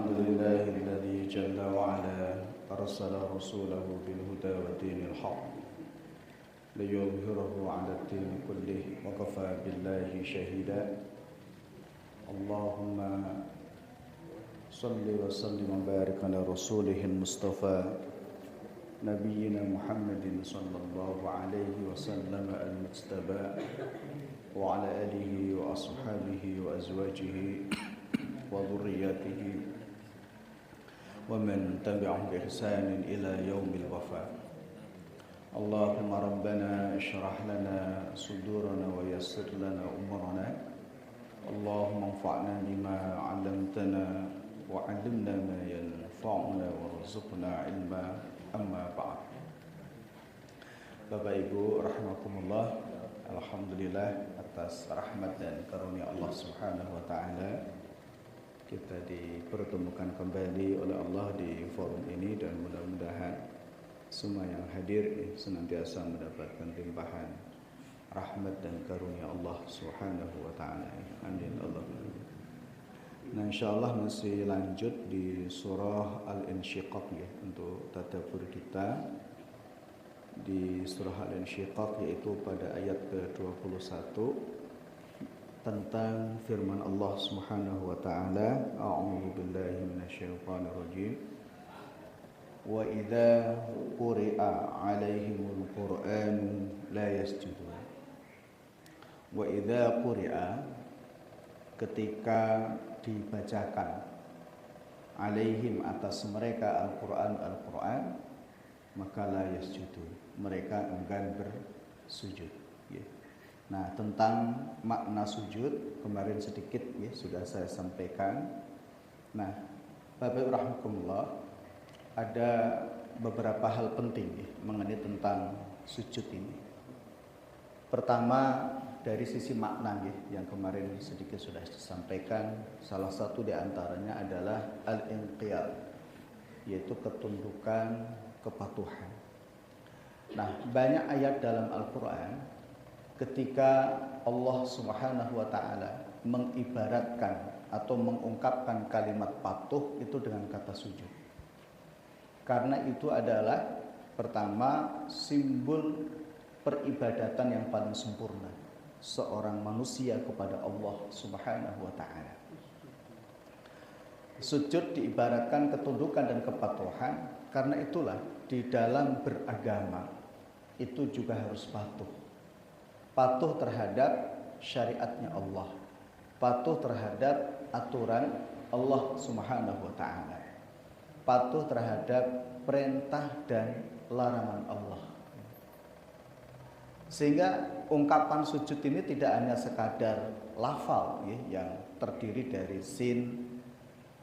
الحمد لله الذي جل وعلا أرسل رسوله بالهدى ودين الحق ليظهره على الدين كله وكفى بالله شهيدا. اللهم صل وسلم وبارك على رسوله المصطفى نبينا محمد صلى الله عليه وسلم المجتبى وعلى آله وأصحابه وأزواجه وذرياته ومن تبعهم بإحسان إلى يوم الوفاة. اللهم ربنا اشرح لنا صدورنا ويسر لنا أمورنا. اللهم انفعنا بما علمتنا وعلمنا ما ينفعنا وارزقنا علما. Amma ba'd. Bapak Ibu rahimakumullah, alhamdulillah atas rahmat dan karunia Allah Subhanahu wa taala kita dipertemukan kembali oleh Allah di forum ini, dan mudah-mudahan semua yang hadir senantiasa mendapatkan limpahan rahmat dan karunia Allah Subhanahu wa taala. Amin Allahumma. Nah, insyaallah masih lanjut di surah Al-Insyiqaq ya, untuk tadabbur kita di surah Al-Insyiqaq, yaitu pada ayat ke-21 tentang firman Allah Subhanahu wa taala, a'udzu billahi minasyaitonir rajim. Wa idza quri'a 'alaihimul qur'anu la yasjudun. Wa idza quri'a, ketika dibacakan, alaihim atas mereka Al-Quran, maka la yasjudun, mereka enggan bersujud ya. Nah, tentang makna sujud kemarin sedikit ya sudah saya sampaikan. Nah, Bapak rahmatullah, ada beberapa hal penting ya mengenai tentang sujud ini. Pertama, dari sisi makna yang kemarin sedikit sudah disampaikan, salah satu di antaranya adalah al-inqiyad, yaitu ketundukan, kepatuhan. Nah, banyak ayat dalam Al-Quran ketika Allah Subhanahu wa taala mengibaratkan atau mengungkapkan kalimat patuh itu dengan kata sujud. Karena itu adalah pertama simbol peribadatan yang paling sempurna seorang manusia kepada Allah Subhanahu wa taala. Sujud diibaratkan ketundukan dan kepatuhan, karena itulah di dalam beragama itu juga harus patuh. Patuh terhadap syariatnya Allah, patuh terhadap aturan Allah Subhanahu wa taala, patuh terhadap perintah dan larangan Allah. Sehingga ungkapan sujud ini tidak hanya sekadar lafal ya, yang terdiri dari sin,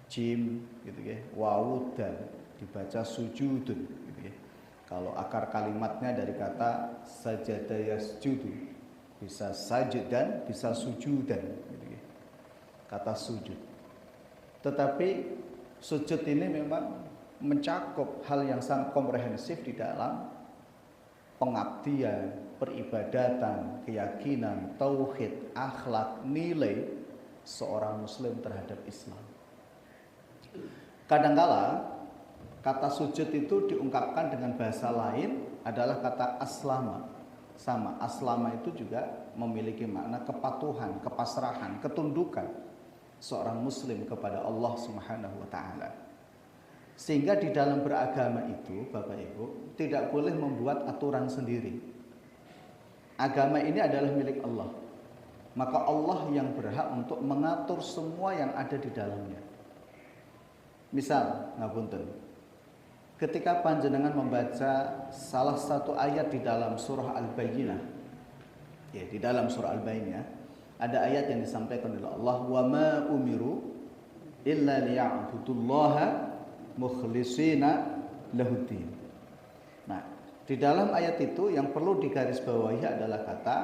jim gitu ya, wawu dan dibaca sujudun gitu ya. Kalau akar kalimatnya dari kata sajada yasjudu, bisa sajud dan bisa sujudan gitu ya. Kata sujud. Tetapi sujud ini memang mencakup hal yang sangat komprehensif di dalam pengabdian, peribadatan, keyakinan, tauhid, akhlak, nilai seorang muslim terhadap Islam. Kadangkala kata sujud itu diungkapkan dengan bahasa lain adalah kata aslama. Sama, aslama itu juga memiliki makna kepatuhan, kepasrahan, ketundukan seorang muslim kepada Allah Subhanahu wa taala. Sehingga di dalam beragama itu, Bapak Ibu, tidak boleh membuat aturan sendiri. Agama ini adalah milik Allah. Maka Allah yang berhak untuk mengatur semua yang ada di dalamnya. Misal, ngapunten, ketika panjenengan membaca salah satu ayat di dalam surah Al-Bayyinah, ya, di dalam surah Al-Bayyinah ada ayat yang disampaikan oleh Allah, wa ma umiru illa liya'budullaha mukhlishina lahuddin. Nah, di dalam ayat itu yang perlu digarisbawahi adalah kata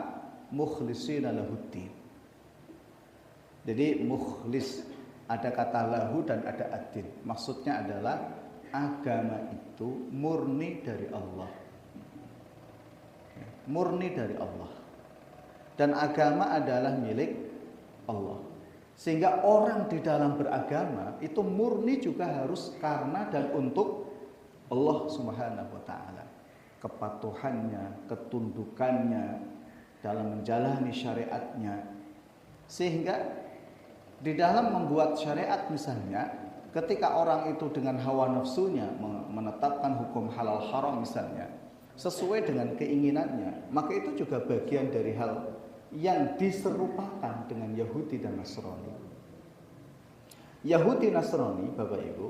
mukhlishina lahuddin. Jadi mukhlis, ada kata lahu dan ada ad-din. Maksudnya adalah agama itu murni dari Allah. Murni dari Allah. Dan agama adalah milik Allah. Sehingga orang di dalam beragama itu murni juga harus karena dan untuk Allah Subhanahu wa taala. Kepatuhannya, ketundukannya dalam menjalani syariatnya. Sehingga di dalam membuat syariat misalnya, ketika orang itu dengan hawa nafsunya menetapkan hukum halal haram misalnya, sesuai dengan keinginannya, maka itu juga bagian dari hal yang diserupakan dengan Yahudi dan Nasrani. Yahudi Nasrani, Bapak Ibu,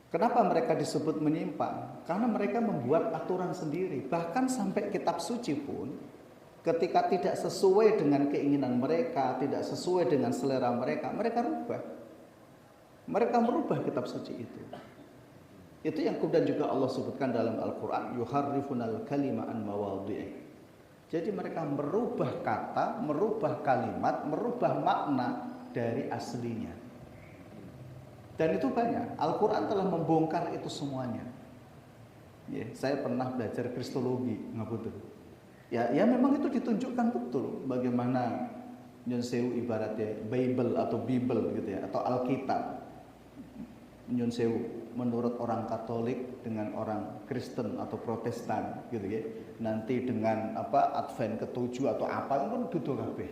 kenapa mereka disebut menyimpang? Karena mereka membuat aturan sendiri. Bahkan sampai kitab suci pun, ketika tidak sesuai dengan keinginan mereka, tidak sesuai dengan selera mereka, mereka rubah. Mereka merubah kitab suci itu. Itu yang kemudian juga Allah sebutkan dalam Al-Quran, yuharrifunal kalima an mawadhi'i. Jadi mereka merubah kata, merubah kalimat, merubah makna dari aslinya. Dan itu banyak. Al-Quran telah membongkar itu semuanya. Ya, saya pernah belajar kristologi, ngapunten. Ya memang itu ditunjukkan betul bagaimana nyun sewu ibaratnya Bible atau Bible gitu ya, atau Alkitab. Nyun sewu menurut orang Katolik dengan orang Kristen atau Protestan gitu ya. Nanti dengan Advent ke-7 atau apa pun dudu kabeh.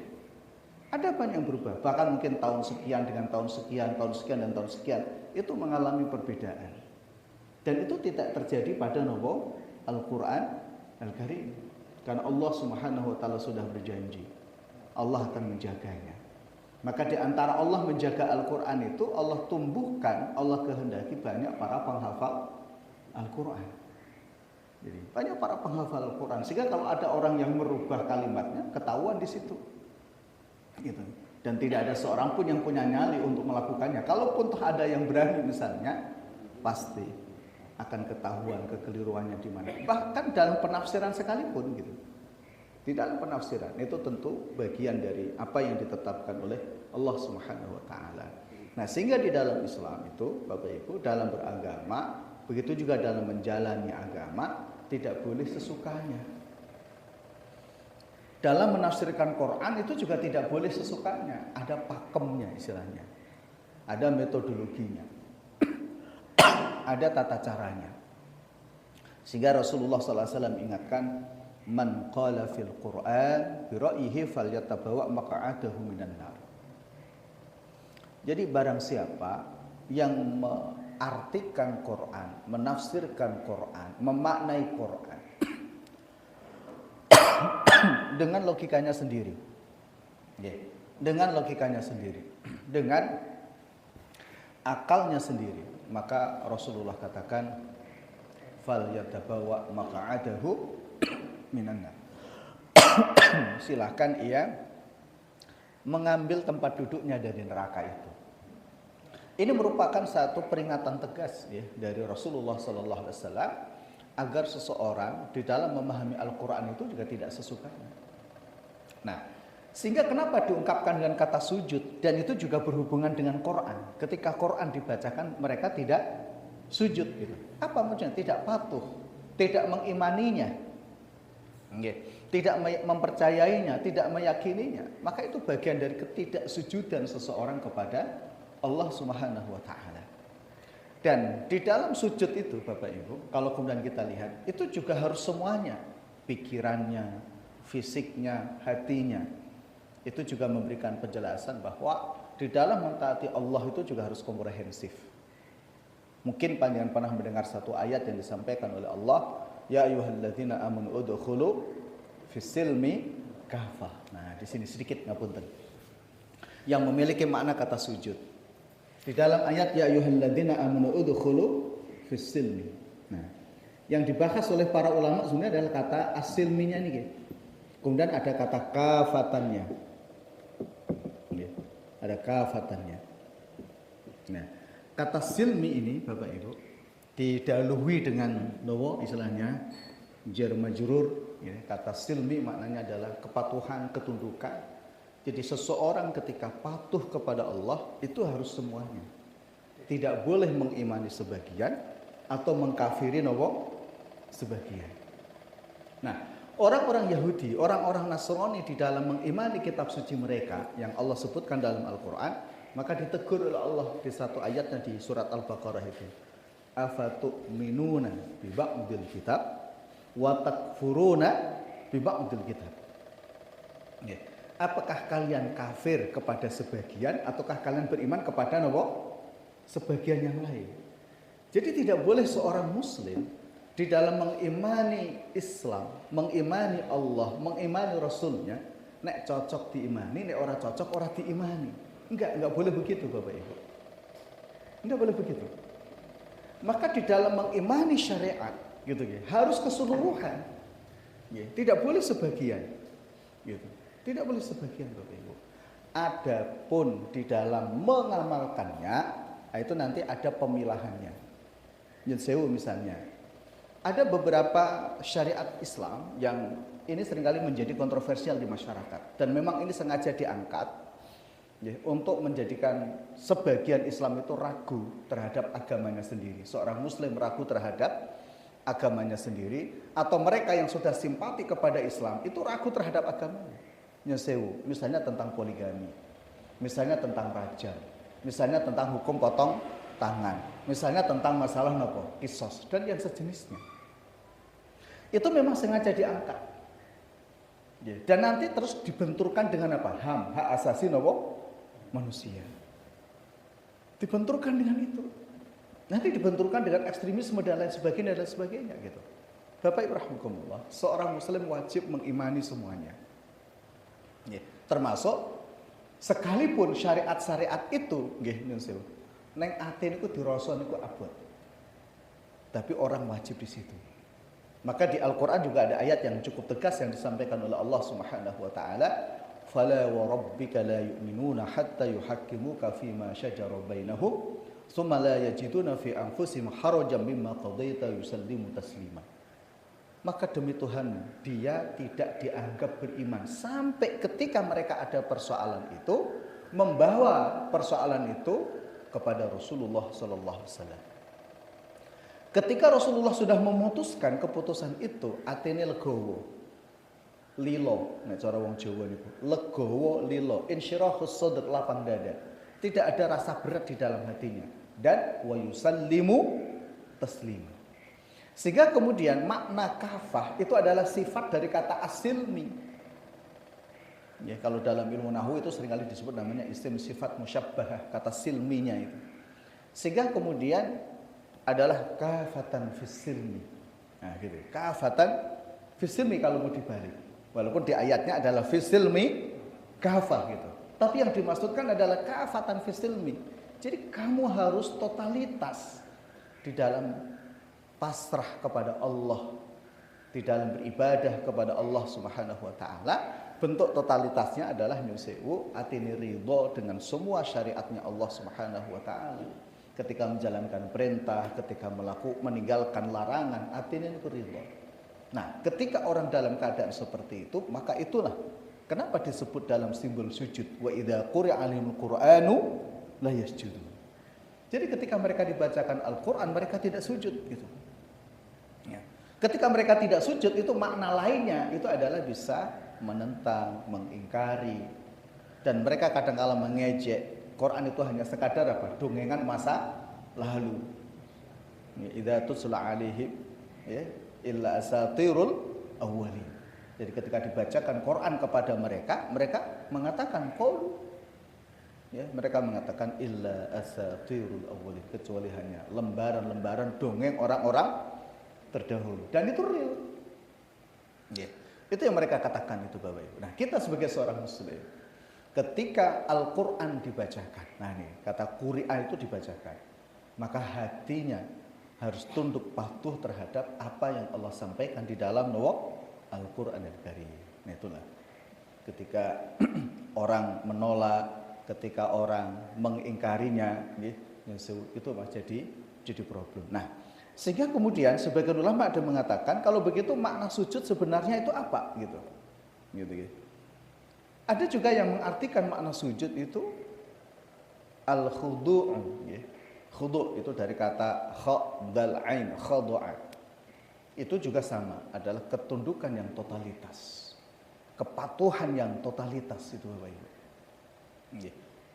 Ada banyak yang berubah. Bahkan mungkin tahun sekian dengan tahun sekian dan tahun sekian itu mengalami perbedaan. Dan itu tidak terjadi pada nopo Al-Qur'an Al-Karim. Karena Allah Subhanahu wa taala sudah berjanji Allah akan menjaganya. Maka di antara Allah menjaga Al-Quran itu, Allah tumbuhkan, Allah kehendaki banyak para penghafal Al-Quran. Jadi banyak para penghafal Al-Quran. Sehingga kalau ada orang yang merubah kalimatnya, ketahuan di situ. Gitu. Dan tidak ada seorang pun yang punya nyali untuk melakukannya. Kalaupun ada yang berani misalnya, pasti akan ketahuan kekeliruannya di mana. Bahkan dalam penafsiran sekalipun gitu. Di dalam penafsiran itu tentu bagian dari apa yang ditetapkan oleh Allah Subhanahu wa taala. Nah, sehingga di dalam Islam itu, Bapak Ibu, dalam beragama, begitu juga dalam menjalani agama, tidak boleh sesukanya. Dalam menafsirkan Quran itu juga tidak boleh sesukanya, ada pakemnya istilahnya. Ada metodologinya. Ada tata caranya. Sehingga Rasulullah sallallahu alaihi wasallam ingatkan, man qala fil Qur'an bi ra'yihi falyatabawa maq'adahu minan nar. Jadi barang siapa yang mengartikan Quran, menafsirkan Quran, memaknai Quran dengan logikanya sendiri. Dengan logikanya sendiri, dengan akalnya sendiri, maka Rasulullah katakan falyatabawa maq'adahu minanna. Silahkan ia mengambil tempat duduknya dari neraka itu. Ini merupakan satu peringatan tegas ya dari Rasulullah sallallahu alaihi wasallam agar seseorang di dalam memahami Al-Qur'an itu juga tidak sesukanya. Nah, sehingga kenapa diungkapkan dengan kata sujud, dan itu juga berhubungan dengan Quran. Ketika Quran dibacakan mereka tidak sujud gitu. Apa maksudnya? Tidak patuh, tidak mengimaninya. Tidak mempercayainya, tidak meyakininya, maka itu bagian dari ketidaksujudan seseorang kepada Allah Subhanahu wa taala. Dan di dalam sujud itu, Bapak Ibu, kalau kemudian kita lihat, itu juga harus semuanya, pikirannya, fisiknya, hatinya. Itu juga memberikan penjelasan bahwa di dalam mentaati Allah itu juga harus komprehensif. Mungkin panjenengan pernah mendengar satu ayat yang disampaikan oleh Allah, ya ayyuhalladzina amanu udkhulu fis-silmi kafah. Nah, di sini sedikit ngapunten. Yang memiliki makna kata sujud. Di dalam ayat ya ayyuhalladzina amanu udkhulu fis-silmi. Nah, yang dibahas oleh para ulama sebenarnya adalah kata as-silminya nih. Kemudian ada kata kafatannya. Ada kafatannya. Nah, kata silmi ini Bapak Ibu didahului dengan nowo istilahnya jar majrur ya. Kata silmi maknanya adalah kepatuhan, ketundukan. Jadi seseorang ketika patuh kepada Allah itu harus semuanya. Tidak boleh mengimani sebagian atau mengkafiri nowo sebagian. Nah, Orang-orang Yahudi, orang-orang Nasrani di dalam mengimani kitab suci mereka yang Allah sebutkan dalam Al-Quran, maka ditegur oleh Allah di satu ayatnya di surat Al-Baqarah itu. Afatu'minuna bi ba'dil kitab wa takfuruna bi ba'dil kitab. Ya. Apakah kalian kafir kepada sebagian ataukah kalian beriman kepada sebagian yang lain? Jadi tidak boleh seorang muslim di dalam mengimani Islam, mengimani Allah, mengimani Rasulnya, nek cocok diimani, nek orang cocok orang diimani. Enggak boleh begitu Bapak Ibu. Enggak boleh begitu. Maka di dalam mengimani syariat, gitu ya, harus keseluruhan. Ya, tidak boleh sebagian. Gitu. Tidak boleh sebagian Bapak Ibu. Adapun di dalam mengamalkannya, itu nanti ada pemilahannya. Sewu misalnya. Ada beberapa syariat Islam yang ini seringkali menjadi kontroversial di masyarakat dan memang ini sengaja diangkat ya, untuk menjadikan sebagian Islam itu ragu terhadap agamanya sendiri. Seorang muslim ragu terhadap agamanya sendiri atau mereka yang sudah simpati kepada Islam itu ragu terhadap agamanya. Nyesewu, misalnya tentang poligami, misalnya tentang rajam, misalnya tentang hukum potong tangan, misalnya tentang masalah kisos dan yang sejenisnya. Itu memang sengaja diangkat. Ya, dan nanti terus dibenturkan dengan apa? HAM, hak asasi manusia. Dibenturkan dengan itu. Nanti dibenturkan dengan ekstremisme dan lain sebagainya gitu. Bapak Ibu rahimakumullah, seorang muslim wajib mengimani semuanya. Ya, termasuk sekalipun syariat-syariat itu nggih neng ati niku dirasa niku abot. Tapi orang wajib di situ. Maka di Al-Qur'an juga ada ayat yang cukup tegas yang disampaikan oleh Allah Subhanahu wa taala, "Fala wa rabbika la yu'minuna hatta yuhakkimuka fima shajara bainahum, tsumma la yajiduna fi anfusihim harajan mimma qadaita yusallimu taslima." Maka demi Tuhan, dia tidak dianggap beriman sampai ketika mereka ada persoalan itu, membawa persoalan itu kepada Rasulullah sallallahu alaihi wasallam. Ketika Rasulullah sudah memutuskan keputusan itu, atine legowo. Lilo, nek cara wong Jawa niku. Legowo lilo, insyirahus sadr, lapang dada. Tidak ada rasa berat di dalam hatinya dan wa yusallimu taslima. Sehingga kemudian makna kafah itu adalah sifat dari kata asilmi. Ya, kalau dalam ilmu nahwu itu seringkali disebut namanya isim sifat musyabbahah, kata silminya itu. Sehingga kemudian adalah kafatan fis silmi. Nah, gitu. Kafatan fis silmi kalau mau dibalik. Walaupun di ayatnya adalah fis silmi kafah gitu. Tapi yang dimaksudkan adalah kafatan fis silmi. Jadi kamu harus totalitas di dalam pasrah kepada Allah, di dalam beribadah kepada Allah Subhanahu wa taala. Bentuk totalitasnya adalah nyusewu atini ridho dengan semua syariatnya Allah Subhanahu wa taala. Ketika menjalankan perintah, ketika meninggalkan larangan, atini ridho. Nah, ketika orang dalam keadaan seperti itu, maka itulah kenapa disebut dalam simbol sujud, wa idza quri'a alaihimul qur'anu la yasjudun. Jadi ketika mereka dibacakan Al-Qur'an, mereka tidak sujud gitu. Ya. Ketika mereka tidak sujud, itu makna lainnya itu adalah bisa menentang, mengingkari, dan mereka kadang-kala mengejek. Quran itu hanya sekadar apa? Dongengan masa lalu. Ya, idza tusla alaihim ya illa asatirul awwalin. Jadi ketika dibacakan Quran kepada mereka, mereka mengatakan qaulu. Ya, mereka mengatakan illa asatirul awwalin, kecuali hanya lembaran-lembaran dongeng orang-orang terdahulu. Dan itu real. Ya. Itu yang mereka katakan itu Bapak Ibu. Nah, kita sebagai seorang muslim, ketika Al-Quran dibacakan, nah nih kata quri'a itu dibacakan, maka hatinya harus tunduk patuh terhadap apa yang Allah sampaikan di dalam Al-Quran Al-Karim. Nah itulah ketika orang menolak, ketika orang mengingkarinya, itu jadi problem. Nah, sehingga kemudian sebagian ulama ada mengatakan kalau begitu makna sujud sebenarnya itu apa gitu. Ada juga yang mengartikan makna sujud itu al-khudu', ya. Khudu' itu dari kata kha dal ain, khadu'a. itu juga sama, adalah ketundukan yang totalitas, kepatuhan yang totalitas itu Bapak Ibu.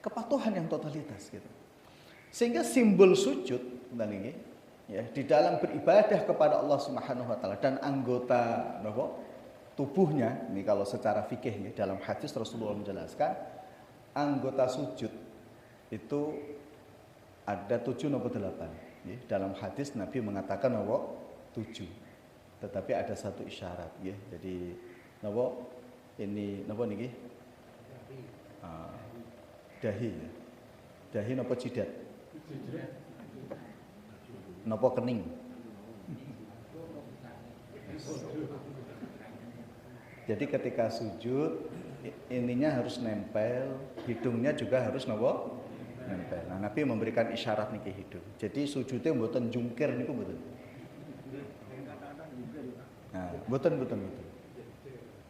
Kepatuhan yang totalitas gitu. Sehingga simbol sujud ini ya di dalam beribadah kepada Allah Subhanahu wa taala dan anggota tubuhnya, ini kalau secara fikih ya, dalam hadis Rasulullah menjelaskan anggota sujud itu ada 7 atau 8 ya. Dalam hadis Nabi mengatakan 7, tetapi ada satu isyarat ya. Jadi ini niki dahi ya. Dahi napa jidat? Napa kening? Jadi ketika sujud ininya harus nempel, hidungnya juga harus nempel. Nah, Nabi memberikan isyarat niki hidung. Jadi sujudnya mboten jungkir niku mboten. Nah,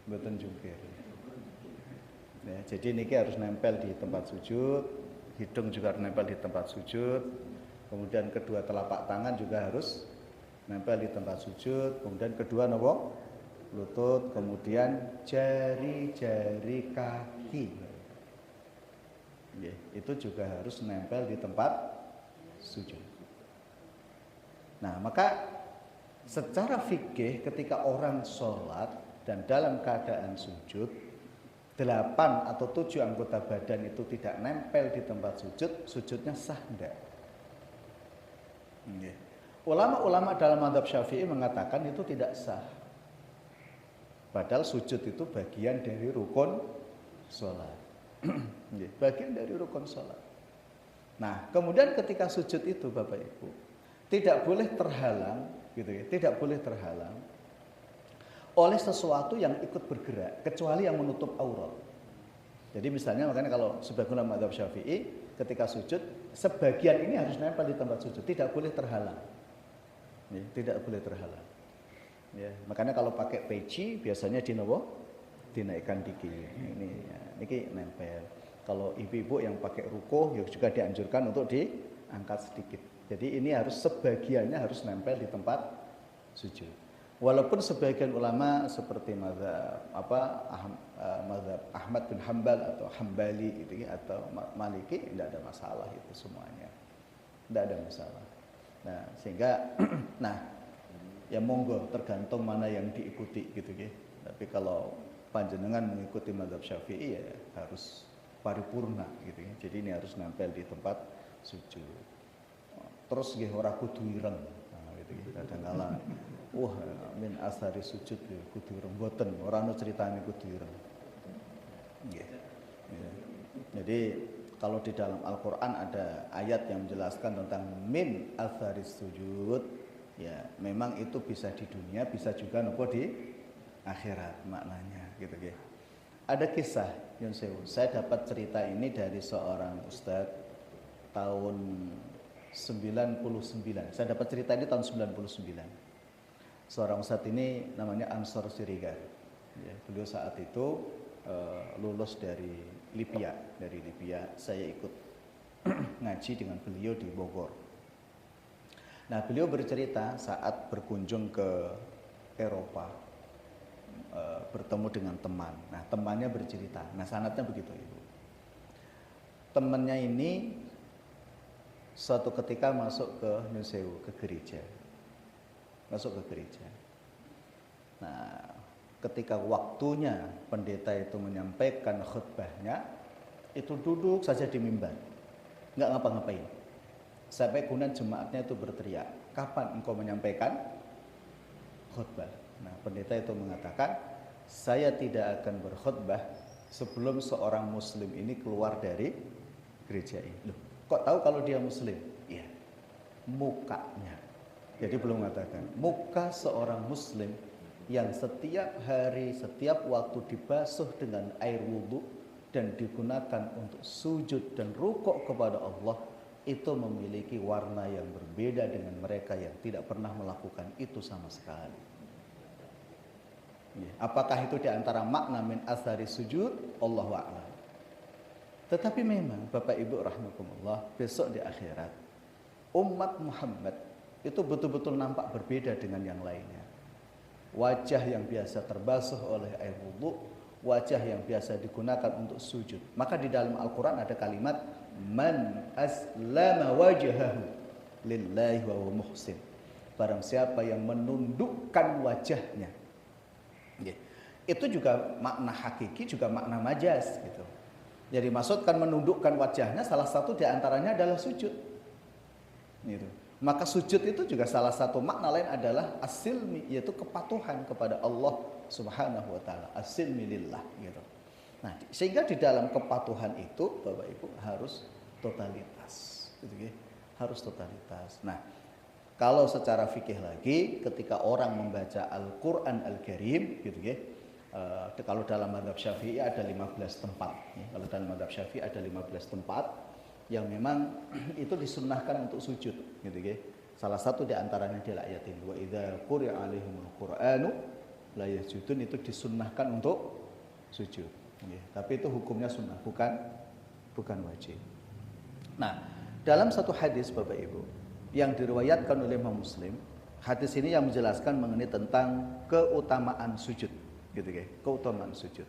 mboten jungkir. Ya, jadi niki harus nempel di tempat sujud, hidung juga harus nempel di tempat sujud, kemudian kedua telapak tangan juga harus nempel di tempat sujud, kemudian kedua lutut, kemudian jari-jari kaki. Ya, itu juga harus nempel di tempat sujud. Nah, maka secara fikih ketika orang sholat dan dalam keadaan sujud, 8 atau 7 anggota badan itu tidak nempel di tempat sujud, sujudnya sah enggak? Ulama-ulama dalam mazhab Syafi'i mengatakan itu tidak sah. Padahal sujud itu bagian dari rukun sholat. Bagian dari rukun sholat. Nah, kemudian ketika sujud itu Bapak Ibu tidak boleh terhalang, gitu ya, tidak boleh terhalang oleh sesuatu yang ikut bergerak kecuali yang menutup aurat. Jadi misalnya makanya kalau sebagian ulama mazhab Syafi'i ketika sujud sebagian ini harus nempel di tempat sujud, tidak boleh terhalang. Ya, tidak boleh terhalang. Ya, makanya kalau pakai peci biasanya dinaikkan dikit. Ini ya, ini nempel. Kalau ibu-ibu yang pakai ruko ya juga dianjurkan untuk diangkat sedikit. Jadi ini harus sebagiannya harus nempel di tempat sujud. Walaupun sebagian ulama seperti mazhab Ahmad bin Hambal atau Hambali itu atau Maliki tidak ada masalah itu semuanya. Tidak ada masalah. Nah, sehingga ya monggo tergantung mana yang diikuti gitu ya. Tapi kalau panjenengan mengikuti mazhab Syafi'i ya harus paripurna gitu ya. Jadi ini harus nempel di tempat sujud. Terus nggih ora kudu ireng. Nah, gitu ya. Kadang-kala wah, min asari sujud ya kudu ireng mboten, ora ono critane kudu ireng. Nggih. Jadi kalau di dalam Al-Qur'an ada ayat yang menjelaskan tentang min asari sujud, ya memang itu bisa di dunia, bisa juga nopo di akhirat maknanya gitu nggih. Ada kisah Yun Sewu. Saya dapat cerita ini dari seorang ustadz tahun 99. Saya dapat cerita ini tahun 99. Seorang ustadz ini namanya Ansor Siregar. Ya, beliau saat itu lulus dari Libya. Saya ikut ngaji dengan beliau di Bogor. Nah, beliau bercerita saat berkunjung ke Eropa, bertemu dengan teman. Nah, temannya bercerita. Nah, sanadnya begitu Ibu. Temannya ini suatu ketika masuk ke Nusewu, ke gereja. Masuk ke gereja. Nah, ketika waktunya pendeta itu menyampaikan khutbahnya, itu duduk saja di mimbar, nggak ngapa-ngapain. Sampai kemudian jemaatnya itu berteriak, kapan engkau menyampaikan khutbah? Nah, pendeta itu mengatakan, saya tidak akan berkhutbah sebelum seorang muslim ini keluar dari gereja ini. Loh, kok tahu kalau dia muslim? Iya, mukanya. Jadi belum mengatakan muka seorang muslim yang setiap hari, setiap waktu dibasuh dengan air wudhu dan digunakan untuk sujud dan rukuk kepada Allah, itu memiliki warna yang berbeda dengan mereka yang tidak pernah melakukan itu sama sekali. Apakah itu diantara makna min asari sujud? Allahu a'lam. Tetapi memang Bapak Ibu rahimakumullah, besok di akhirat umat Muhammad itu betul-betul nampak berbeda dengan yang lainnya. wajah yang biasa terbasuh oleh air wudhu, wajah yang biasa digunakan untuk sujud. Maka di dalam Al-Quran ada kalimat man aslama wajhahu lillahi wa huwa muhsin. Barang siapa yang menundukkan wajahnya. Itu juga makna hakiki, juga makna majaz gitu. Jadi maksudkan menundukkan wajahnya, salah satu diantaranya adalah sujud. Gitu. Maka sujud itu juga salah satu makna lain adalah as-silmi, yaitu kepatuhan kepada Allah Subhanahu wa taala. As-silmi lillah gitu. Nah, sehingga di dalam kepatuhan itu Bapak Ibu harus totalitas, gitu ya. Harus totalitas. Nah, kalau secara fikih lagi ketika orang membaca Al-Qur'an Al-Karim gitu ya. Kalau dalam mazhab Syafi'i ada 15 tempat ya. Kalau dalam mazhab Syafi'i ada 15 tempat yang memang itu disunnahkan untuk sujud gitu ya. Salah satu di antaranya adalah ayat ini wa idza quri'a 'alaihimul qur'anu la yasjudun, itu disunnahkan untuk sujud ya. Tapi itu hukumnya sunnah, bukan wajib. Nah, dalam satu hadis Bapak Ibu yang diriwayatkan oleh Imam Muslim, hadis ini yang menjelaskan mengenai tentang keutamaan sujud gitu ya, keutamaan sujud.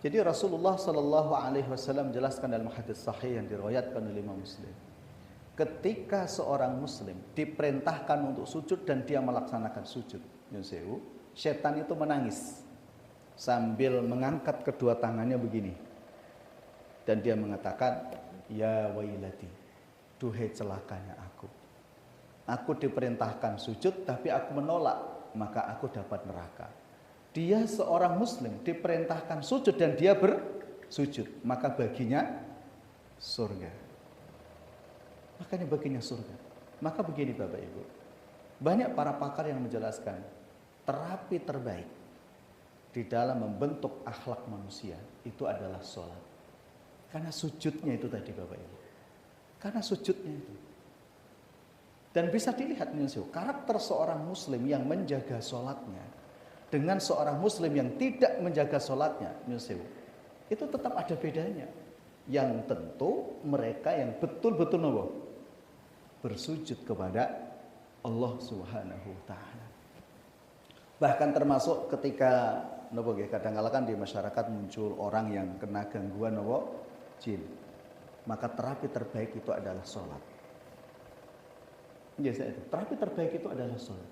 Jadi Rasulullah Shallallahu Alaihi Wasallam menjelaskan dalam hadis sahih yang diriwayatkan oleh Imam Muslim, ketika seorang Muslim diperintahkan untuk sujud dan dia melaksanakan sujud, setan itu menangis sambil mengangkat kedua tangannya begini, dan dia mengatakan, ya wailati, duhai celakanya aku diperintahkan sujud tapi aku menolak, maka aku dapat neraka. Dia seorang muslim diperintahkan sujud dan dia bersujud, maka baginya surga. Makanya baginya surga. Maka begini Bapak Ibu, banyak para pakar yang menjelaskan terapi terbaik di dalam membentuk akhlak manusia itu adalah sholat. Karena sujudnya itu tadi Bapak Ibu. Karena sujudnya itu. Dan bisa dilihat karakter seorang muslim yang menjaga sholatnya dengan seorang muslim yang tidak menjaga sholatnya, itu tetap ada bedanya. Yang tentu mereka yang betul-betul bersujud kepada Allah Subhanahu wa taala. Bahkan termasuk ketika kadang-kadang kan di masyarakat muncul orang yang kena gangguan jin. Maka terapi terbaik itu adalah sholat. Terapi terbaik itu adalah sholat.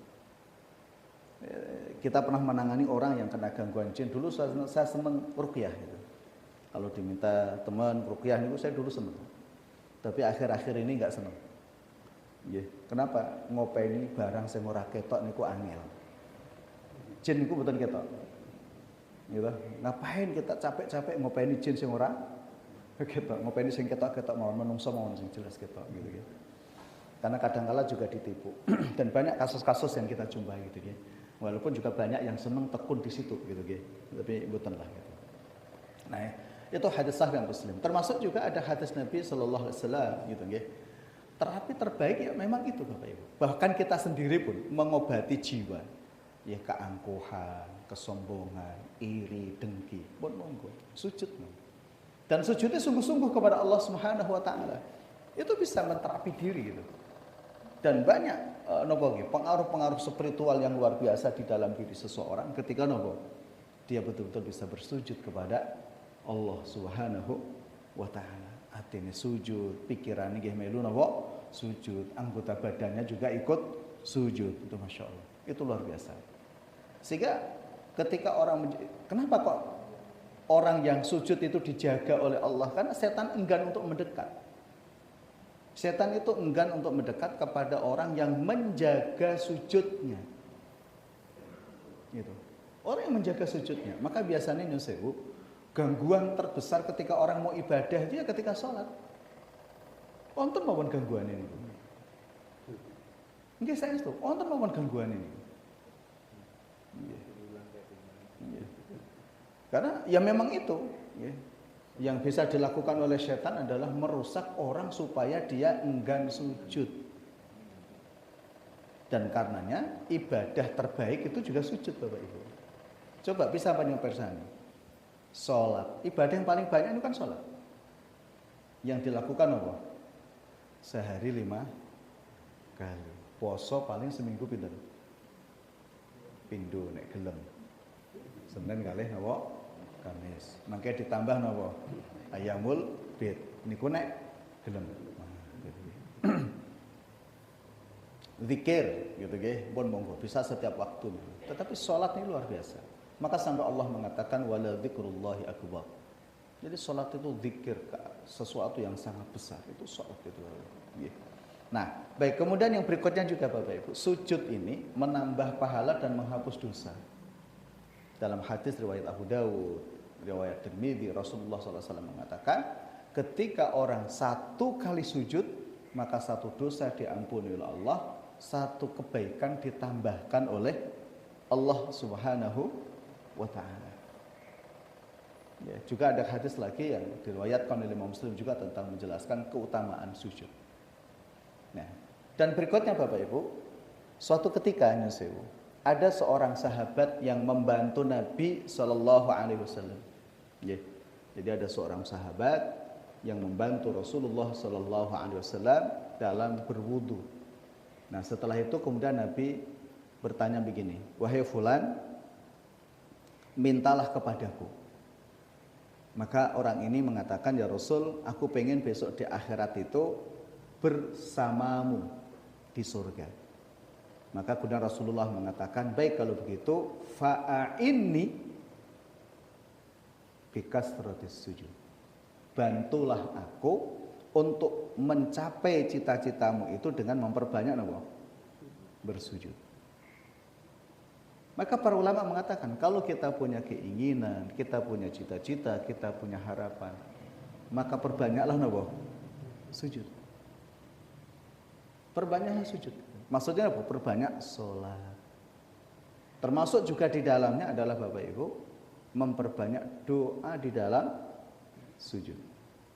Kita pernah menangani orang yang kena gangguan jin. Dulu saya senang ruqyah gitu. Kalau diminta teman ruqyah itu saya dulu senang. Tapi akhir-akhir ini enggak senang. Kenapa? Ngopeni barang sing ora ketok niku angel. Jin niku mboten ketok. Gitu. Ngapain kita capek-capek ngopeni jin sing ora ketok? Ngopeni sing ketok-ketok mawon, menungso mawon sing jelas ketok gitu. Karena kadang-kala juga ditipu. Dan banyak kasus-kasus yang kita jumpai gitu ya. Walaupun juga banyak yang senang tekun di situ gitu ya. Tapi mboten lah gitu. Nah, itu hadis sahih Muslim. Termasuk juga ada hadis Nabi sallallahu alaihi wasallam gitu ya. Terapi terbaik ya memang itu Bapak Ibu. Bahkan kita sendiri pun mengobati jiwa. Ya keangkuhan, kesombongan, iri, dengki. Pun monggo, sujud. Dan sujudnya sungguh-sungguh kepada Allah Subhanahu wa taala. Itu bisa menterapi diri gitu. Dan banyak pengaruh-pengaruh spiritual yang luar biasa di dalam diri seseorang ketika dia betul-betul bisa bersujud kepada Allah Subhanahu wa taala. Atine sujud, pikirannya nggih melu sujud, anggota badannya juga ikut sujud. Itu Masya Allah. Itu luar biasa. Sehingga ketika kenapa kok orang yang sujud itu dijaga oleh Allah? Karena setan enggan untuk mendekat. Setan itu enggan untuk mendekat kepada orang yang menjaga sujudnya. Gitu. Orang yang menjaga sujudnya. Maka biasanya gangguan terbesar ketika orang mau ibadah itu ya ketika sholat. Wonten mawon gangguan ini. Nggih saya itu. Wonten mawon gangguan ini. Karena ya memang itu. Yang bisa dilakukan oleh setan adalah merusak orang supaya dia enggan sujud. Dan karenanya ibadah terbaik itu juga sujud Bapak Ibu. Coba bisa penyupersani. Sholat, ibadah yang paling banyak itu kan sholat. Yang dilakukan apa? Sehari 5 kali. Poso paling seminggu pinten? pindho nek gelem. Senin kalih napa? Kamis. Mangke ditambah napa? Ayamul bid. Niku nek gelem. Zikir gitu nggih, pun monggo bisa setiap waktu. Tetapi salat ini luar biasa. Maka sampai Allah mengatakan wala dzikrullahi akbar. Jadi salat itu zikir, sesuatu yang sangat besar. Itu salat itu. Nah, baik, kemudian yang berikutnya juga Bapak Ibu, sujud ini menambah pahala dan menghapus dosa. Dalam hadis riwayat Abu Dawud, riwayat Tirmidzi, Rasulullah SAW mengatakan, ketika orang satu kali sujud, maka satu dosa diampuni oleh Allah, satu kebaikan ditambahkan oleh Allah Subhanahu wa Ta'ala. Ya, juga ada hadis lagi yang diriwayatkan oleh Imam Muslim juga tentang menjelaskan keutamaan sujud. Nah, dan berikutnya Bapak Ibu, suatu ketika ada seorang sahabat yang membantu Nabi Shallallahu Alaihi Wasallam. Ya, jadi ada seorang sahabat yang membantu Rasulullah Shallallahu Alaihi Wasallam dalam berwudu. Nah, setelah itu kemudian Nabi bertanya begini, wahai fulan, mintalah kepadaku. Maka orang ini mengatakan, ya Rasul, aku pengen besok di akhirat itu bersamamu di surga. Maka kemudian Rasulullah mengatakan, baik kalau begitu, fa'inni bikasratis sujud. Bantulah aku untuk mencapai cita-citamu itu dengan memperbanyak apa? Bersujud. Maka para ulama mengatakan, kalau kita punya keinginan, kita punya cita-cita, kita punya harapan, maka perbanyaklah apa? Sujud. Perbanyaklah sujud. Maksudnya apa? Perbanyak sholat. Termasuk juga di dalamnya adalah Bapak Ibu, memperbanyak doa di dalam sujud.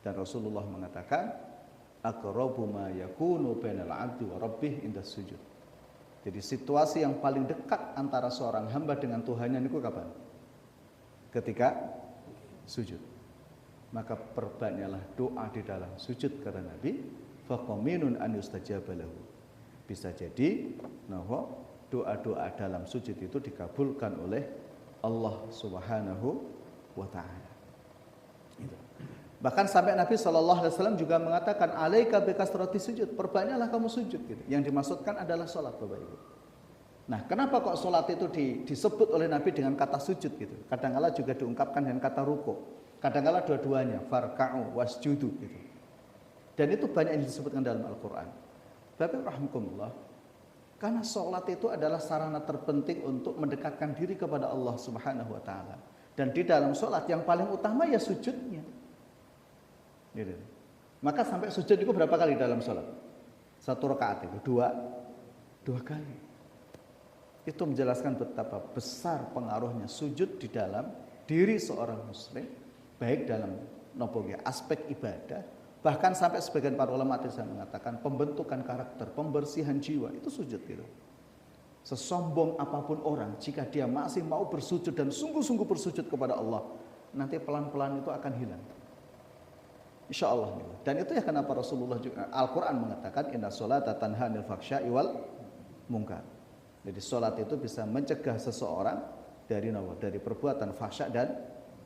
Dan Rasulullah mengatakan, aqrabu ma yakunu bainal 'abdi wa rabbih inda sujud. Jadi situasi yang paling dekat antara seorang hamba dengan Tuhannya itu kapan? Ketika sujud. Maka perbanyaklah doa di dalam sujud karena Nabi, faqaminun an yustajaba lahu. Bisa jadi doa-doa dalam sujud itu dikabulkan oleh Allah Subhanahu wa Ta'ala. Bahkan sampai Nabi SAW juga mengatakan, alaika bikasrati sujud, perbanyaklah kamu sujud. Gitu. Yang dimaksudkan adalah sholat Bapak Ibu. Nah, kenapa kok sholat itu disebut oleh Nabi dengan kata sujud gitu? Kadang-kala juga diungkapkan dengan kata ruku. Kadang-kala dua-duanya, farka'u wasjudu gitu. Dan itu banyak yang disebutkan dalam Al-Quran. Bapak rahmatullah, karena sholat itu adalah sarana terpenting untuk mendekatkan diri kepada Allah Subhanahu wa Ta'ala. Dan di dalam sholat yang paling utama ya sujudnya. Gitu. Maka sampai sujud itu berapa kali dalam sholat? Satu rakaat itu dua kali. Itu menjelaskan betapa besar pengaruhnya sujud di dalam diri seorang muslim, baik dalam aspek ibadah, bahkan sampai sebagian para ulama tadi saya mengatakan pembentukan karakter, pembersihan jiwa itu sujud gitu. Sesombong apapun orang, jika dia masih mau bersujud dan sungguh-sungguh bersujud kepada Allah, nanti pelan-pelan itu akan hilang. Insya Allah. Dan itu ya kenapa Rasulullah juga Al-Quran mengatakan inna sholata tanha 'anil fahsya'i wal munkar. Jadi sholat itu bisa mencegah seseorang dari perbuatan fahsya dan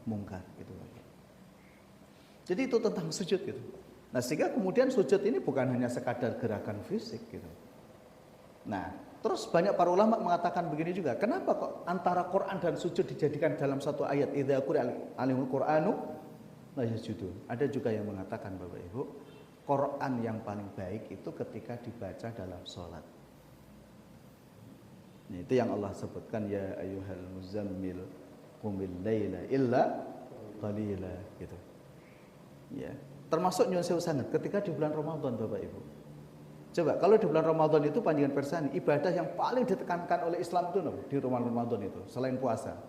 mungkar gitu. Jadi itu tentang sujud gitu. Nah, sehingga kemudian sujud ini bukan hanya sekadar gerakan fisik gitu. Nah, terus banyak para ulama mengatakan begini juga, kenapa kok antara Quran dan sujud dijadikan dalam satu ayat, idza quri'al alimul Qur'anu la yasjudun. Ada juga yang mengatakan Bapak Ibu, Quran yang paling baik itu ketika dibaca dalam sholat. Nah, itu yang Allah sebutkan, ya ayyuhal muzammil qumil laila illa qalila gitu. Ya, termasuk nyuwun sewu sangat ketika di bulan Ramadan Bapak Ibu. Coba kalau di bulan Ramadan itu panjenengan persani, ibadah yang paling ditekankan oleh Islam itu di Ramadan itu selain puasa,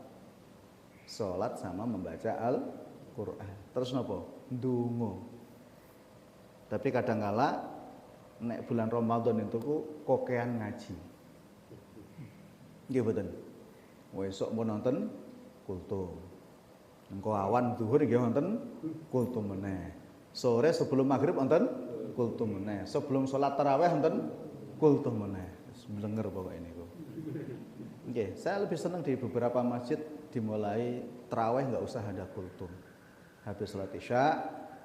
sholat sama membaca Al-Quran. Terus nopo? Ndonga. Tapi kadang-kala nek bulan Ramadan itu kokean ngaji. Nggih mboten. Esuk mau nonton kultum. Engko awan zuhur nggih wonten kultum meneh. Sore sebelum maghrib wonten kultum meneh. Sebelum salat tarawih wonten kultum meneh. Wis blenger pokoke niku. Oke, saya lebih senang di beberapa masjid dimulai terawih nggak usah ada kultum. Habis sholat isya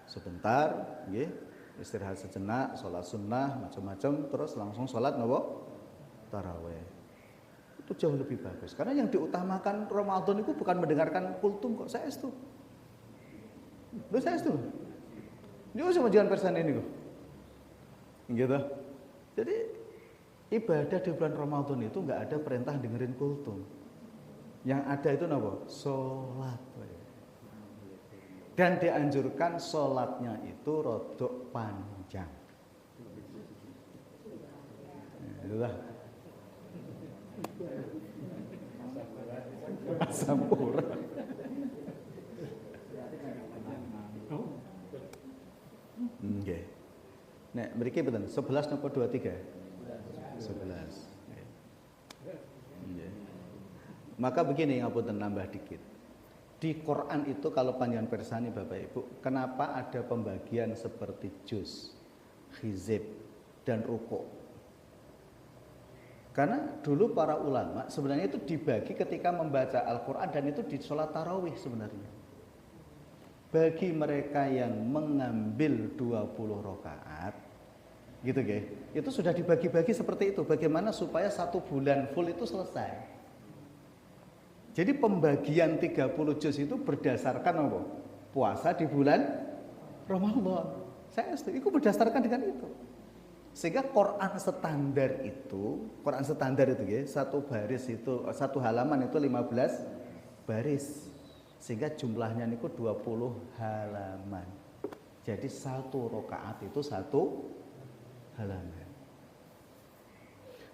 sebentar, nggih, istirahat sejenak, sholat sunnah macam-macam, terus langsung sholat nopo tarawih. Itu jauh lebih bagus. Karena yang diutamakan Ramadan itu bukan mendengarkan kultum kok, saya itu. Loh saya itu. Dia sama jangan persen ini kok. Gitu. Jadi ibadah di bulan Ramadan itu nggak ada perintah dengerin kultum. Yang ada itu nopo? Sholat. Dan dianjurkan sholatnya itu rodok panjang. Itulah. Asam urat. Nggih. Nek mriki pinten? 11 napa 23? 11. Nggih. Maka begini ngapunten nambah dikit. Di Quran itu kalau panjenengan persani Bapak Ibu, kenapa ada pembagian seperti juz, hizib, dan rukuk? Karena dulu para ulama sebenarnya itu dibagi ketika membaca Al-Quran dan itu di sholat tarawih sebenarnya. Bagi mereka yang mengambil 20 rakaat, gitu guys, itu sudah dibagi-bagi seperti itu. Bagaimana supaya 1 bulan full itu selesai. Jadi pembagian 30 juz itu berdasarkan apa? Puasa di bulan Ramadan. Saya setuju, itu berdasarkan dengan itu. Sehingga Quran standar itu ya, satu baris itu, satu halaman itu 15 baris. Sehingga jumlahnya niku 20 halaman. Jadi 1 rakaat itu 1 halaman.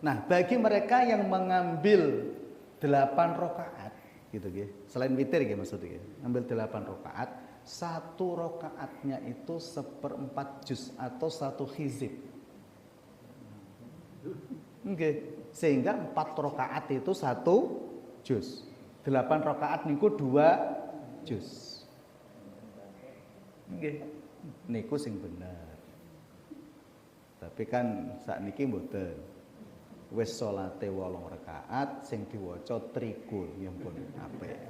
Nah, bagi mereka yang mengambil 8 rakaat gitu ya. Selain witir ya maksudnya. Ambil 8 rakaat, 1 rakaatnya itu 1/4 juz atau 1 hizib. Sehingga 4 rakaat itu 1 juz. 8 rakaat niku 2 juz. Niku sing bener. Tapi kan sakniki mboten. Wis salate 8 rakaat sing diwaca trigul ya pun apik.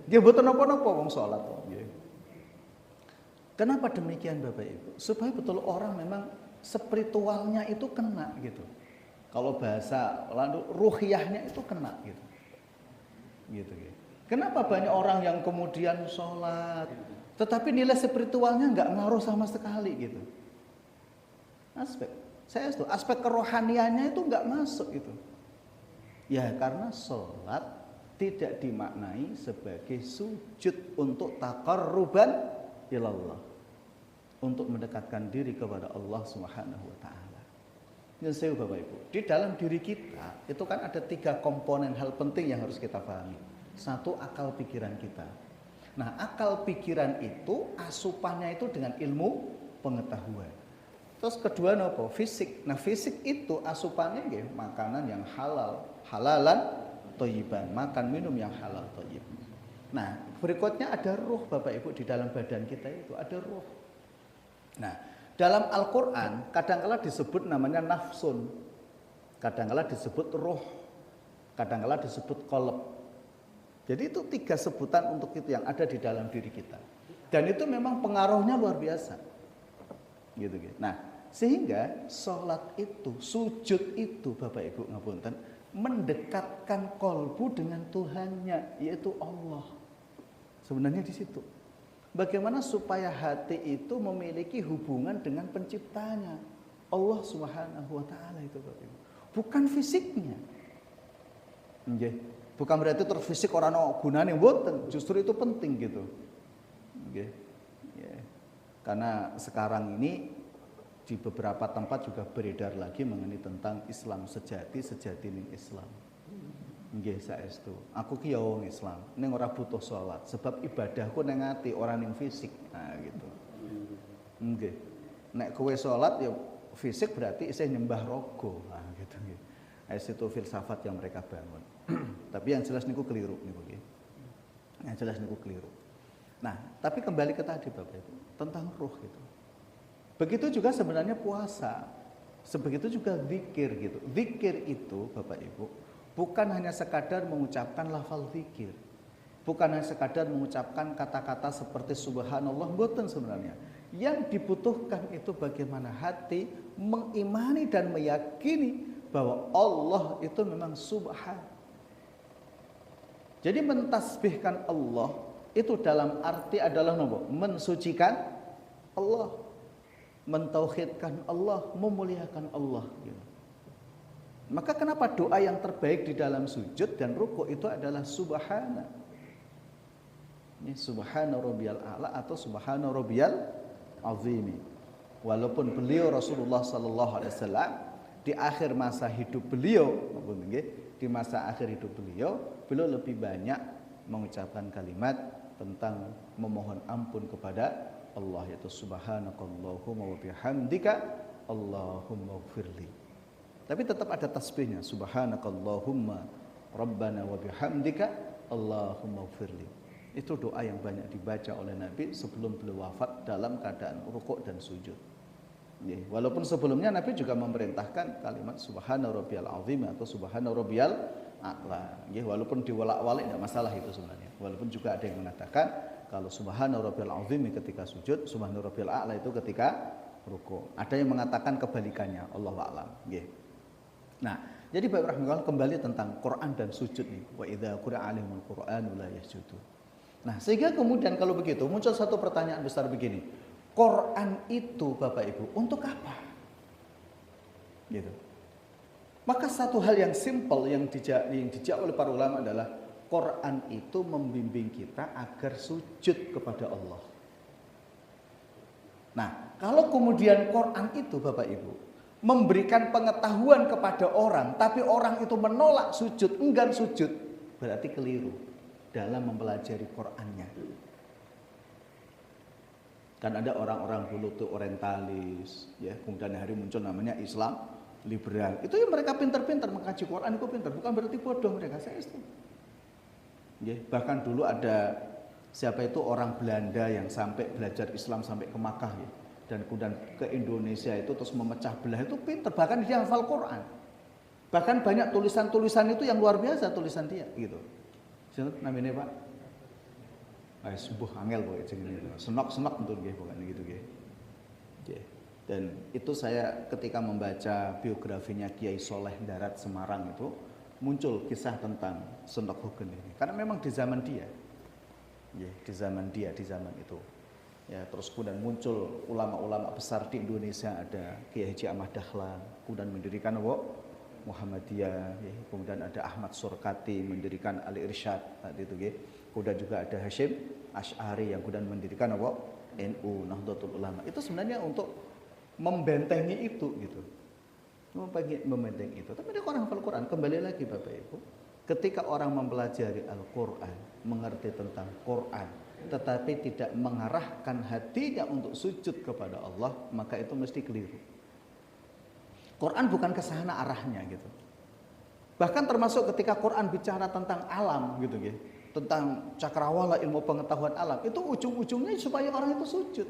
Nggih mboten napa-napa wong salat kok nggih. Kenapa demikian Bapak Ibu? Supaya betul orang memang spiritualnya itu kena gitu. Kalau bahasa lalu ruhiyahnya itu kena gitu. Gitu. Kenapa banyak orang yang kemudian sholat tetapi nilai spiritualnya nggak ngaruh sama sekali gitu. Aspek kerohaniannya itu nggak masuk gitu. Ya karena sholat tidak dimaknai sebagai sujud untuk taqarruban ilallah, untuk mendekatkan diri kepada Allah Subhanahu wa taala. Yang saya Bapak Ibu, di dalam diri kita itu kan ada 3 komponen hal penting yang harus kita pahami. 1, akal pikiran kita. Nah, akal pikiran itu asupannya itu dengan ilmu pengetahuan. Terus kedua nopo? Fisik. Nah, fisik itu asupannya nggih makanan yang halal, halalan thayyiban, makan minum yang halal thayyib. Nah, berikutnya ada ruh Bapak Ibu, di dalam badan kita itu ada ruh. Nah, dalam Al-Qur'an kadang-kala disebut namanya nafsun. Kadang-kala disebut ruh. Kadang-kala disebut qalb. Jadi itu 3 sebutan untuk itu yang ada di dalam diri kita. Dan itu memang pengaruhnya luar biasa. Gitu. Nah, sehingga sholat itu, sujud itu Bapak Ibu ngapunten, mendekatkan kolbu dengan Tuhannya, yaitu Allah. Sebenarnya di situ. Bagaimana supaya hati itu memiliki hubungan dengan penciptanya, Allah Subhanahu wa taala itu Bapak Ibu. Bukan fisiknya. Nggih. Bukan berarti terus fisik ora ono gunane, mboten, justru itu penting gitu. Nggih. Karena sekarang ini di beberapa tempat juga beredar lagi mengenai tentang Islam sejati ning Islam. Nggih saestu. Aku ki ya wong Islam, ning ora butuh salat sebab ibadahku ning ati ora ning fisik. Nah gitu. Nggih. Nek kowe salat ya fisik berarti isih nyembah rogo. Nah gitu nggih. Itu filsafat yang mereka bangun. Tapi yang jelas niku keliru niku nggih. Yang jelas niku keliru. Nah, tapi kembali ke tadi Bapak Ibu, tentang ruh gitu. Begitu juga sebenarnya puasa. Sebegitu juga zikir gitu. Zikir itu Bapak Ibu bukan hanya sekadar mengucapkan lafal zikir, bukan hanya sekadar mengucapkan kata-kata seperti subhanallah, mboten sebenarnya. Yang dibutuhkan itu bagaimana hati mengimani dan meyakini bahwa Allah itu memang subhan. Jadi mentasbihkan Allah itu dalam arti adalah mensucikan Allah, mentauhidkan Allah, memuliakan Allah gitu. Maka kenapa doa yang terbaik di dalam sujud dan rukuk itu adalah subhana. Ini subhana rabbiyal a'la atau subhana rabbiyal azimi. Walaupun beliau Rasulullah sallallahu alaihi wasallam di akhir masa hidup beliau, di masa akhir hidup beliau lebih banyak mengucapkan kalimat tentang memohon ampun kepada Allah, yaitu subhanakallahumma wa bihamdika Allahumma ighfirli. Tapi tetap ada tasbihnya, subhanakallahumma rabbana wa bihamdika Allahumma ighfirli. Itu doa yang banyak dibaca oleh Nabi sebelum beliau wafat dalam keadaan rukuk dan sujud. Walaupun sebelumnya Nabi juga memerintahkan kalimat subhana rabbiyal azim atau subhana rabbiyal a'la. Walaupun diwolak-walik tidak masalah itu sebenarnya. Walaupun juga ada yang mengatakan kalau subhana rabbiyal azim ketika sujud, subhana rabbiyal a'la itu ketika rukuk. Ada yang mengatakan kebalikannya, Allahu a'lam. Nah, jadi Bapak rahimahullah kembali tentang Quran dan sujud nih. Wa idza quri'a 'alaihimul qur'anu la yasjudu. Nah, sehingga kemudian kalau begitu muncul satu pertanyaan besar begini. Quran itu Bapak Ibu untuk apa? Gitu. Maka satu hal yang simpel yang dijawab oleh para ulama adalah Quran itu membimbing kita agar sujud kepada Allah. Nah, kalau kemudian Quran itu Bapak Ibu memberikan pengetahuan kepada orang, tapi orang itu menolak sujud, enggan sujud, berarti keliru dalam mempelajari Qur'annya. Kan ada orang-orang dulu tuh orientalis, ya, kemudian hari muncul namanya Islam liberal. Itu yang mereka pintar-pintar mengkaji Quran itu pintar, bukan berarti bodoh mereka, saya setuju. Ya, bahkan dulu ada siapa itu orang Belanda yang sampai belajar Islam sampai ke Makkah ya, dan kemudian ke Indonesia itu terus memecah belah, itu pintar, bahkan dia hafal Quran. Bahkan banyak tulisan-tulisan itu yang luar biasa tulisan dia gitu. Namanya Pak? Sebuah angel pokoknya jenenge. Senok-senok betul nggih pokoknya gitu nggih. Dan itu saya ketika membaca biografinya Kiai Soleh Darat Semarang itu muncul kisah tentang Senok Hugen ini. Karena memang di zaman dia. Di zaman itu. Ya, terus kemudian muncul ulama-ulama besar di Indonesia, ada Kiai Haji Ahmad Dahlan, kemudian mendirikan Muhammadiyah, ya. Kemudian ada Ahmad Surkati mendirikan Ali Irsyad tadi itu, ya. Kemudian juga ada Hashim Asy'ari yang kemudian mendirikan NU Nahdlatul Ulama. Itu sebenarnya untuk membentengi itu gitu. Membentengi itu. Tapi dia orang hafal Quran, kembali lagi Bapak Ibu. Ketika orang mempelajari Al-Qur'an, mengerti tentang Quran, tetapi tidak mengarahkan hatinya untuk sujud kepada Allah, maka itu mesti keliru. Quran bukan ke sana arahnya gitu. Bahkan termasuk ketika Quran bicara tentang alam gitu ya, tentang cakrawala ilmu pengetahuan alam, itu ujung-ujungnya supaya orang itu sujud.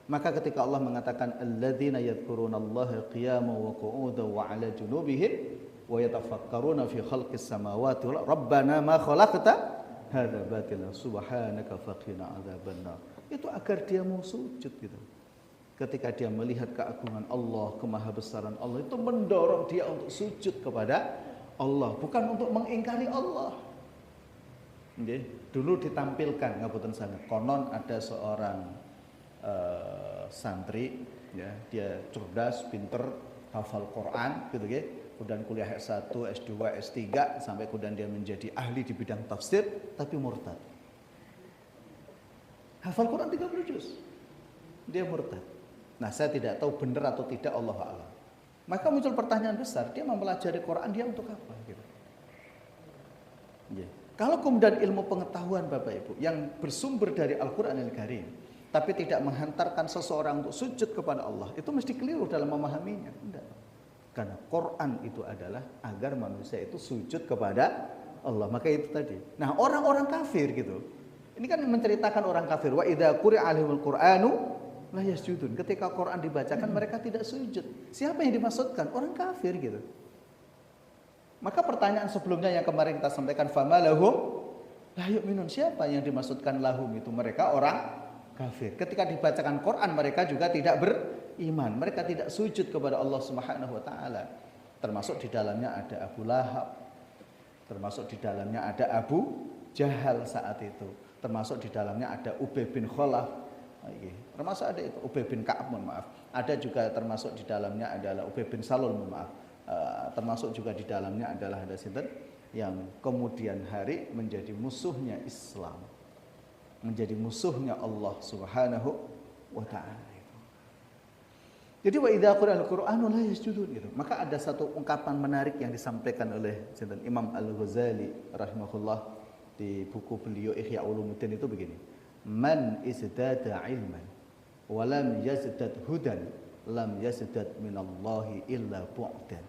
Maka ketika Allah mengatakan alladzina yadhkurunallaha qiyaman wa qu'udan wa 'ala junubihim wa yatafakkaruna fi khalqis samawati wal rabbana ma khalaqta hadza batila subhanaka faqina adzabannar. Itu agar dia mau sujud gitu. Ketika dia melihat keagungan Allah, kemahabesaran Allah, itu mendorong dia untuk sujud kepada Allah, bukan untuk mengingkari Allah. Dulu ditampilkan ngapunten sangat, konon ada seorang santri, ya, dia cerdas, pinter, hafal Quran, gitu ya. Kemudian kuliah S1, S2, S3, sampai kemudian dia menjadi ahli di bidang tafsir, tapi murtad. Hafal Quran 30 juz, dia murtad. Nah, saya tidak tahu benar atau tidak, Allahu a'lam. Maka muncul pertanyaan besar, dia mempelajari Quran dia untuk apa? Gitu. Yeah. Kalau kemudian ilmu pengetahuan Bapak Ibu yang bersumber dari Al-Quranil Karim, tapi tidak menghantarkan seseorang untuk sujud kepada Allah, itu mesti keliru dalam memahaminya. Tidak. Karena Quran itu adalah agar manusia itu sujud kepada Allah. Maka itu tadi. Nah, orang-orang kafir gitu. Ini kan menceritakan orang kafir. Wa idza quri'a 'alaihimul Qur'anu la yasjudun. Ketika Quran dibacakan mereka tidak sujud. Siapa yang dimaksudkan? Orang kafir gitu. Maka pertanyaan sebelumnya yang kemarin kita sampaikan, fama lahum la yu'minun, siapa yang dimaksudkan lahum itu? Mereka orang kafir. Ketika dibacakan Quran mereka juga tidak beriman, mereka tidak sujud kepada Allah Subhanahu wa taala. Termasuk di dalamnya ada Abu Lahab, termasuk di dalamnya ada Abu Jahal saat itu, termasuk di dalamnya ada Ubay bin Khalaf, termasuk ada itu Ubay bin Ka'ab, maaf. Ada juga termasuk di dalamnya adalah Ubay bin Salul, maaf. Termasuk juga di dalamnya adalah ada sinten yang kemudian hari menjadi musuhnya Islam, menjadi musuhnya Allah Subhanahu wa taala. Jadi wa idza qira'al Qur'anu la yasjudun gitu. Maka ada satu ungkapan menarik yang disampaikan oleh sinten Imam Al-Ghazali rahimahullah di buku beliau Ihya Ulumuddin itu begini. Man izdada ilman wa lam yazdad hudan lam yazdad minallahi illa bu'dan.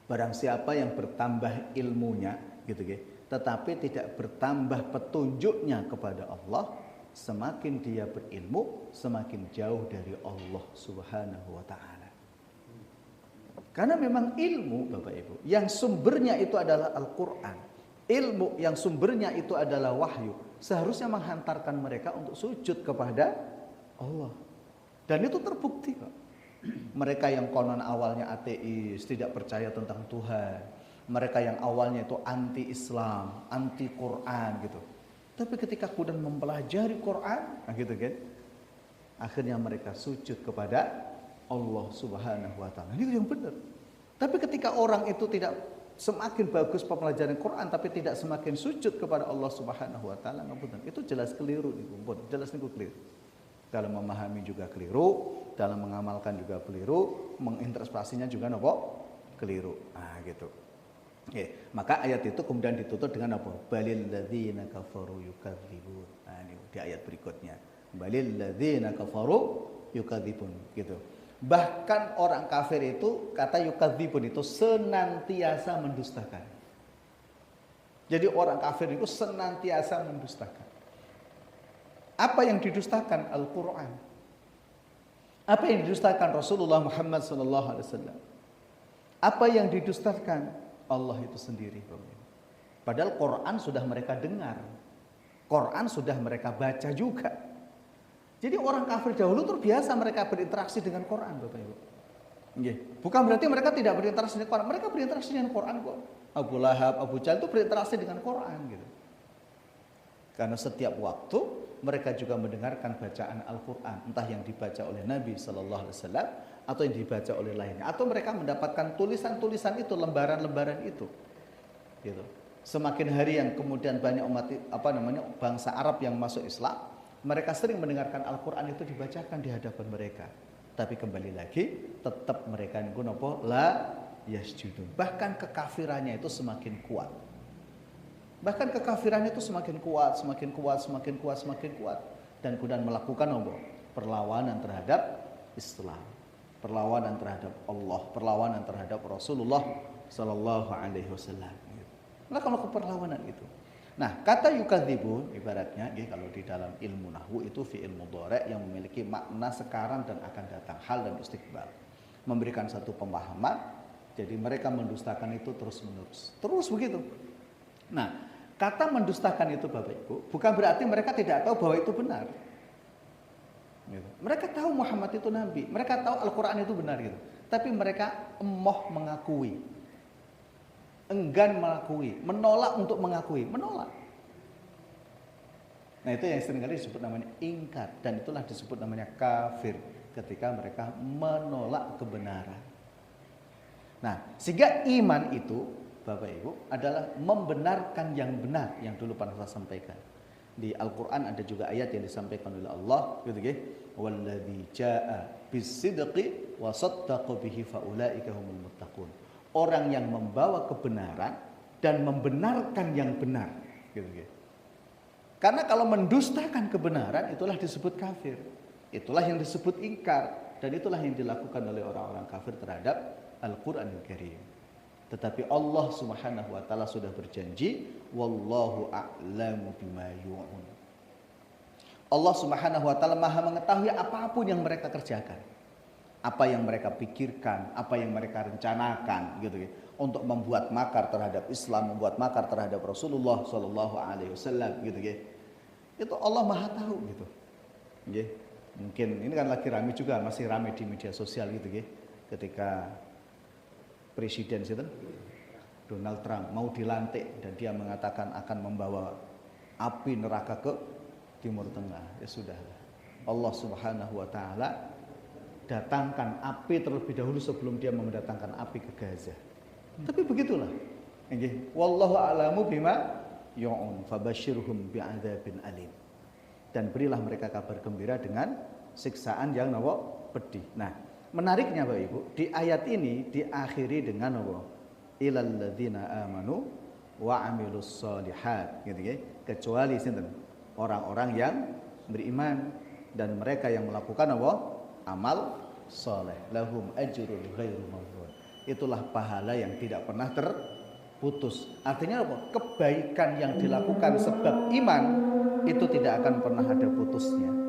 Barang siapa yang bertambah ilmunya gitu tetapi tidak bertambah petunjuknya kepada Allah, semakin dia berilmu semakin jauh dari Allah Subhanahu wa taala. Karena memang ilmu Bapak Ibu yang sumbernya itu adalah Al-Qur'an, ilmu yang sumbernya itu adalah wahyu, seharusnya menghantarkan mereka untuk sujud kepada Allah. Dan itu terbukti kok. Mereka yang konon awalnya ateis, tidak percaya tentang Tuhan, mereka yang awalnya itu anti Islam, anti Quran gitu. Tapi ketika kemudian mempelajari Quran, gitu kan, akhirnya mereka sujud kepada Allah Subhanahu wa taala. Itu yang benar. Tapi ketika orang itu tidak semakin bagus pembelajaran Quran tapi tidak semakin sujud kepada Allah Subhanahu wa taala, itu jelas keliru niku, jelas niku keliru. Dalam memahami juga keliru, dalam mengamalkan juga keliru, menginterpretasinya juga nopo keliru. Nah, gitu. Oke, maka ayat itu kemudian ditutup dengan apa? Balil ladzina kafaru yukadzibun. Nah, ini di ayat berikutnya. Balil ladzina kafaru yukadzibun, gitu. Bahkan orang kafir itu kata yukadzibun itu senantiasa mendustakan. Jadi orang kafir itu senantiasa mendustakan. Apa yang didustakan? Al-Quran. Apa yang didustakan? Rasulullah Muhammad sallallahu alaihi wasallam. Apa yang didustakan? Allah itu sendiri. Padahal Quran sudah mereka dengar, Quran sudah mereka baca juga. Jadi orang kafir dahulu terbiasa mereka berinteraksi dengan Quran, Bapak Ibu. Bukan berarti mereka tidak berinteraksi dengan Quran, mereka berinteraksi dengan Quran kok. Abu Lahab, Abu Jahal itu berinteraksi dengan Quran gitu. Karena setiap waktu mereka juga mendengarkan bacaan Al-Quran, entah yang dibaca oleh Nabi Sallallahu Alaihi Wasallam atau yang dibaca oleh lainnya, atau mereka mendapatkan tulisan-tulisan itu, lembaran-lembaran itu. Gitu. Semakin hari yang kemudian banyak umat bangsa Arab yang masuk Islam, mereka sering mendengarkan Al-Quran itu dibacakan di hadapan mereka. Tapi kembali lagi, tetap mereka nopo la yasjudun. Bahkan kekafirannya itu semakin kuat. Bahkan kekafirannya itu semakin kuat, semakin kuat, semakin kuat, semakin kuat. Dan kemudian melakukan perlawanan terhadap Islam, perlawanan terhadap Allah, perlawanan terhadap Rasulullah Sallallahu Alaihi Wasallam. Mereka melakukan perlawanan itu. Nah, kata yukadzibun ibaratnya kalau di dalam ilmu nahwu itu fi'il mudhari' yang memiliki makna sekarang dan akan datang, hal dan istiqbal. Memberikan satu pemahaman, jadi mereka mendustakan itu terus-menerus. Terus begitu. Nah, kata mendustakan itu Bapak Ibu bukan berarti mereka tidak tahu bahwa itu benar. Gitu. Mereka tahu Muhammad itu nabi, mereka tahu Al-Quran itu benar gitu. Tapi mereka emoh mengakui, enggan mengakui, menolak untuk mengakui, menolak. Nah, itu yang seringkali disebut namanya ingkar, dan itulah disebut namanya kafir ketika mereka menolak kebenaran. Nah, sehingga iman itu Bapak Ibu adalah membenarkan yang benar yang dulu pernah saya sampaikan. Di Al-Qur'an ada juga ayat yang disampaikan oleh Allah gitu nggih, walladzi jaa bisidqi wa saddaqa bihi faulaika humul muttaqun. Orang yang membawa kebenaran dan membenarkan yang benar gitu nggih. Karena kalau mendustakan kebenaran itulah disebut kafir. Itulah yang disebut ingkar, dan itulah yang dilakukan oleh orang-orang kafir terhadap Al-Qur'anul Karim. Tetapi Allah Subhanahu wa taala sudah berjanji, wallahu a'lamu bima yu'un. Allah Subhanahu wa taala Maha mengetahui apapun yang mereka kerjakan. apa yang mereka pikirkan, apa yang mereka rencanakan gitu ya, untuk membuat makar terhadap Islam, membuat makar terhadap Rasulullah Shallallahu Alaihi Wasallam gitu ya. Itu Allah Maha tahu gitu. Ya. Mungkin ini kan lagi rame juga, masih rame di media sosial gitu ya. Ketika Presiden itu Donald Trump mau dilantik dan dia mengatakan akan membawa api neraka ke Timur Tengah. Ya sudah. Allah Subhanahu wa taala datangkan api terlebih dahulu sebelum dia mendatangkan api ke Gaza. Tapi begitulah. Nggih, wallahu a'lamu bima yu'un fabashshirhum bi'adzabin alim. Dan berilah mereka kabar gembira dengan siksaan yang pedih. Nah, menariknya Bapak Ibu, di ayat ini diakhiri dengan ilal ladzina amanu wa amilus solihat gitu ya. Kecuali sinten? Orang-orang yang beriman dan mereka yang melakukan amal soleh. Lahum ajrun ghairu mamnun. Itulah pahala yang tidak pernah terputus. Artinya kebaikan yang dilakukan sebab iman itu tidak akan pernah ada putusnya.